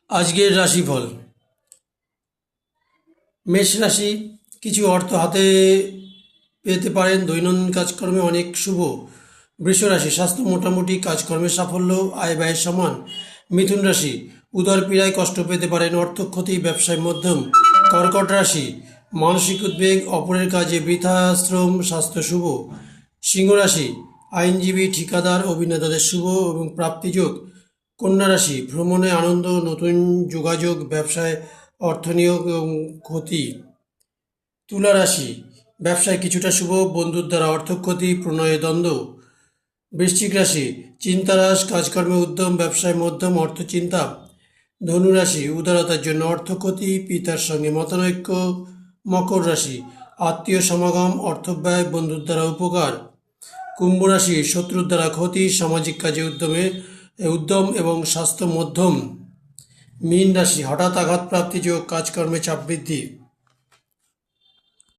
আজকের রাশিফল। মেষ রাশি, কিছু অর্থ হাতে পেতে পারেন, দৈনন্দিন কাজকর্মে অনেক শুভ। বৃষ রাশি, স্বাস্থ্য মোটামুটি, কাজকর্মে সাফল্য, আয় ব্যয়ের সমান। মিথুন রাশি, উদর পীড়ায় কষ্ট পেতে পারেন, অর্থ ক্ষতি, ব্যবসায় মধ্যম। কর্কট রাশি, মানসিক উদ্বেগ, অপরের কাজে বৃথা শ্রম, স্বাস্থ্য শুভ। সিংহ রাশি, আইনজীবী, ঠিকাদার, অভিনেতাদের শুভ এবং প্রাপ্তিযোগ। কন্যা রাশি, ভ্রমণে আনন্দ, নতুন যোগাযোগ, ব্যবসায় অর্থ নিয়োগ এবং ক্ষতি। তুলা রাশি, ব্যবসায় কিছুটা শুভ, বন্ধুর দ্বারা অর্থ ক্ষতি, প্রণয়ে দ্বন্দ্ব। বৃশ্চিক রাশি, চিন্তারাশ, কাজকর্মে উদ্যম, ব্যবসায় মধ্যম, অর্থ চিন্তা। ধনু রাশি, উদারতার জন্য অর্থ ক্ষতি, পিতার সঙ্গে মতানৈক্য। মকর রাশি, আত্মীয় সমাগম, অর্থ ব্যয়, বন্ধুর দ্বারা উপকার। কুম্ভ রাশি, শত্রুর দ্বারা ক্ষতি, সামাজিক কাজে উদ্যম এবং স্বাস্থ্য মধ্যম। মীন রাশি, হঠাৎ আঘাতপ্রাপ্তি যোগ, কাজকর্মে চাপ বৃদ্ধি।